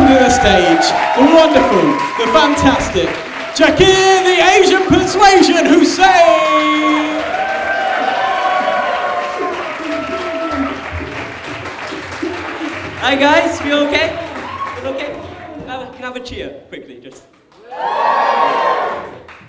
to the stage. The wonderful, the fantastic Jakir the Asian Persuasion Hussain! Hi guys, we okay? We okay? Can I have a cheer quickly, just.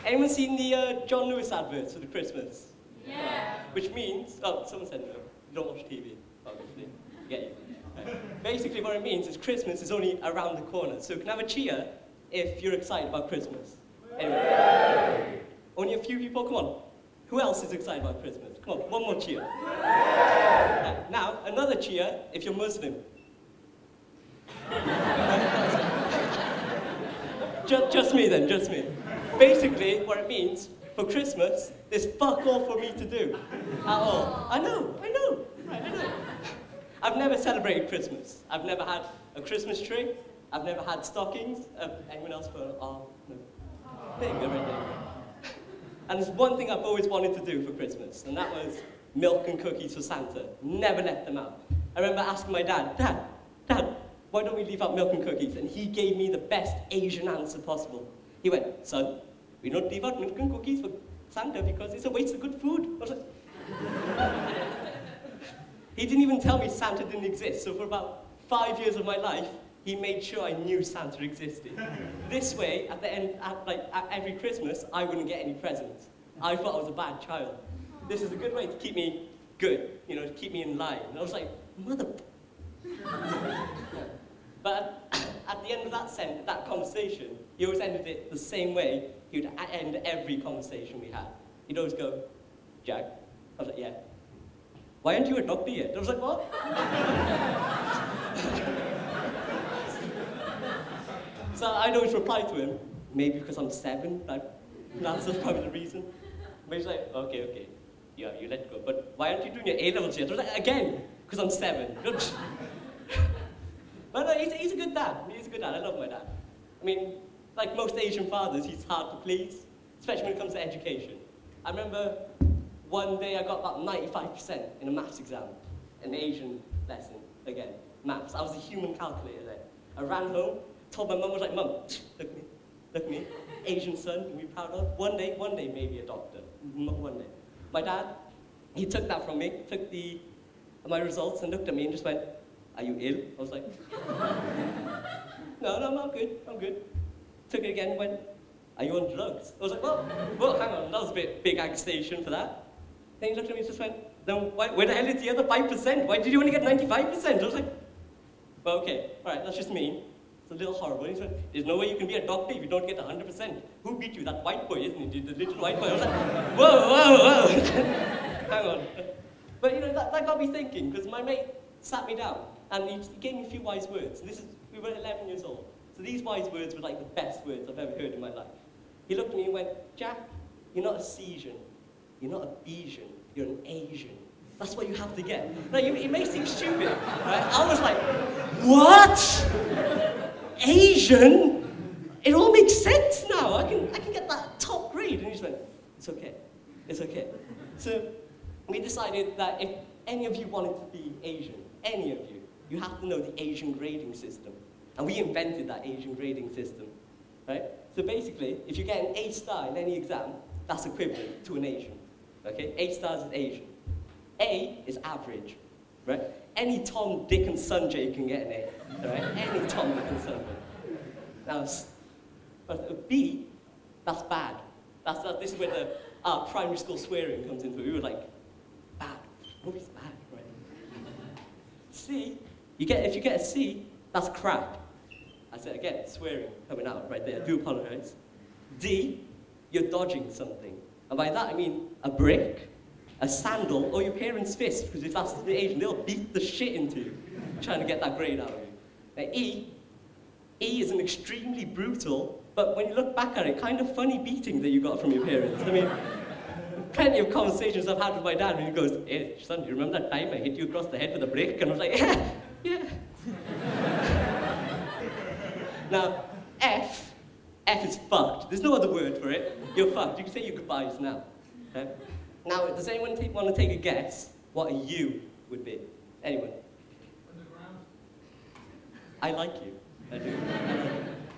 Anyone seen the John Lewis adverts for the Christmas? Yeah. Which means, oh, someone said no. You don't watch TV, obviously. Get you. Right. Basically, what it means is Christmas is only around the corner. So can I have a cheer if you're excited about Christmas? Anyway. Only a few people. Come on. Who else is excited about Christmas? Come on, one more cheer. Now, another cheer if you're Muslim. Just me then, just me. Basically, what it means, for Christmas, there's fuck all for me to do. At all. I know. Right, I know. I've never celebrated Christmas. I've never had a Christmas tree. I've never had stockings. Anyone else for, no. There you go, right there. And there's one thing I've always wanted to do for Christmas, and that was milk and cookies for Santa. Never left them out. I remember asking my dad, Dad, why don't we leave out milk and cookies? And he gave me the best Asian answer possible. He went, son, we don't leave out milk and cookies for Santa because it's a waste of good food. I was like, he didn't even tell me Santa didn't exist. So for about 5 years of my life, he made sure I knew Santa existed. This way, at the end, at every Christmas, I wouldn't get any presents. I thought I was a bad child. This is a good way to keep me good, you know, to keep me in line. And I was like, mother. But at the end of that conversation, he always ended it the same way he would end every conversation we had. He'd always go, Jack. I was like, yeah. Why aren't you a doctor yet? I was like, what? So I'd always reply to him, maybe because I'm 7, that's probably the reason. But he's like, okay, yeah, you let go. But why aren't you doing your A-levels yet? I was like, again, because I'm 7. But no, he's a good dad. He's a good dad. I love my dad. I mean, like most Asian fathers, he's hard to please, especially when it comes to education. I remember one day I got about 95% in a maths exam, an Asian lesson, again, maths. I was a human calculator there. I ran home, told my mum, I was like, Mum, look at me, Asian son, can be proud of. One day, maybe a doctor, one day. My dad, he took that from me, took my results and looked at me and just went, are you ill? I was like, no, I'm good. Took it again and went, are you on drugs? I was like, well, hang on, that was a big accusation for that. Then he looked at me and just went, then where the hell is the other 5%? Why did you only get 95%? I was like, well, okay, all right, that's just mean. It's a little horrible. He said, there's no way you can be a doctor if you don't get 100%. Who beat you? That white boy, isn't he? The little white boy. I was like, whoa. Hang on. But, you know, that got me thinking, because my mate sat me down, and he gave me a few wise words. We were 11 years old. So these wise words were like the best words I've ever heard in my life. He looked at me and went, Jack, you're not a Cesian. You're not a Besian. You're an Asian. That's what you have to get. Now, it may seem stupid, right? I was like, what? Asian? It all makes sense now. I can get that top grade. And he just went, it's okay. So we decided that if any of you wanted to be Asian, any of you have to know the Asian grading system. And we invented that Asian grading system, right? So basically, if you get an A star in any exam, that's equivalent to an Asian, okay? A stars is Asian. A is average, right? Any Tom, Dick, and Sanjay can get an A, right? Any Tom, Dick, and Sanjay. Now, B, that's bad. This is where our primary school swearing comes into it. We were like, bad. Movie's bad, right? C, if you get a C, that's crap. I said again, swearing coming out right there. I do apologize. D, you're dodging something. And by that I mean a brick, a sandal, or your parents' fist, because if that's the Asian, they'll beat the shit into you, trying to get that grade out of you. Now E is an extremely brutal, but when you look back at it, kind of funny beating that you got from your parents. I mean, plenty of conversations I've had with my dad when he goes, hey, son, do you remember that time I hit you across the head with a brick? And I was like, yeah. Now, F is fucked. There's no other word for it. You're fucked. You can say your goodbyes now. Okay? Now, does anyone want to take a guess what a U would be? Anyone? Underground. I like you. I do.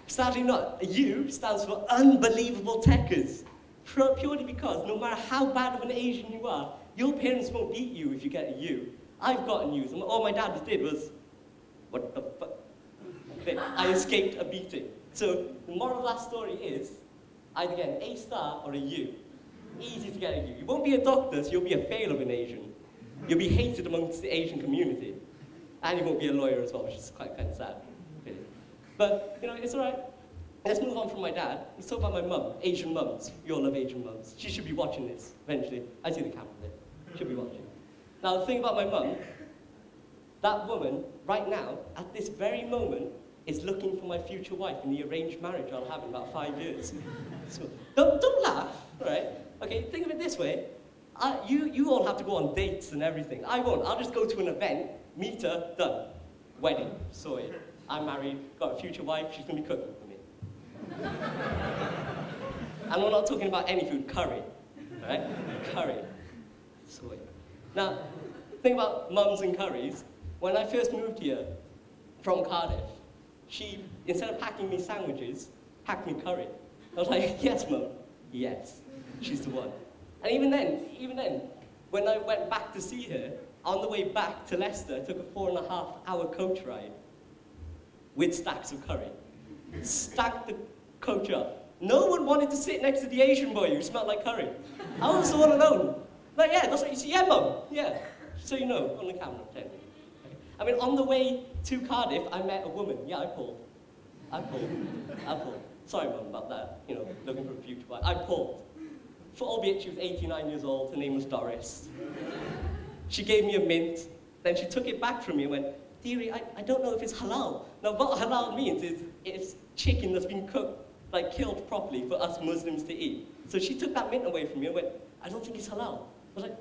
Sadly not. U stands for unbelievable techers. Purely because no matter how bad of an Asian you are, your parents won't beat you if you get a U. I've gotten U's, and all my dad did was, what the fuck? I escaped a beating. So the moral of that story is, either get an A star or a U. Easy to get a U. You won't be a doctor, so you'll be a fail of an Asian. You'll be hated amongst the Asian community. And you won't be a lawyer as well, which is quite kind of sad. Really. But, you know, it's all right. Let's move on from my dad. Let's talk about my mum, Asian mums. You all love Asian mums. She should be watching this eventually. I see the camera there. She'll be watching. Now, the thing about my mum, that woman, right now, at this very moment, is looking for my future wife in the arranged marriage I'll have in about 5 years. So, don't laugh, right? Okay, think of it this way. You all have to go on dates and everything. I won't. I'll just go to an event, meet her, done. Wedding, sorted. I'm married, got a future wife, she's going to be cooking for me. And we're not talking about any food, curry, right? Curry, sorted. Now, think about mums and curries. When I first moved here from Cardiff, she, instead of packing me sandwiches, packed me curry. I was like, yes, Mum, yes, she's the one. And even then, when I went back to see her, on the way back to Leicester, I took a 4.5-hour coach ride with stacks of curry. Stacked the coach up. No one wanted to sit next to the Asian boy who smelled like curry. I was all alone. Like, yeah, that's what you see. Yeah, Mum, yeah. So you know, on the camera, pretend. I mean, on the way to Cardiff, I met a woman. Yeah, I pulled. Sorry, Mum, about that. You know, looking for a future wife. I pulled. Albeit she was 89 years old, her name was Doris. She gave me a mint, then she took it back from me and went, dearie, I don't know if it's halal. Now, what halal means is it's chicken that's been cooked, like killed properly for us Muslims to eat. So she took that mint away from me and went, I don't think it's halal. I was like,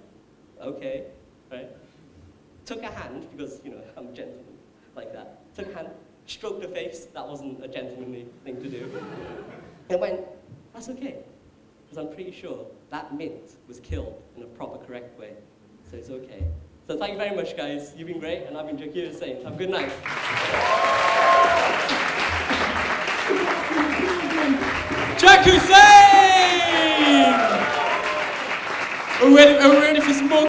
okay, right? Took her hand, because, you know, I'm a gentleman, like that. Took her hand, stroked her face, that wasn't a gentlemanly thing to do. And went, that's okay. Because I'm pretty sure that mint was killed in a proper, correct way. So it's okay. So thank you very much, guys. You've been great, and I've been Jakir Hussain. Have a good night. Jakir Hussain!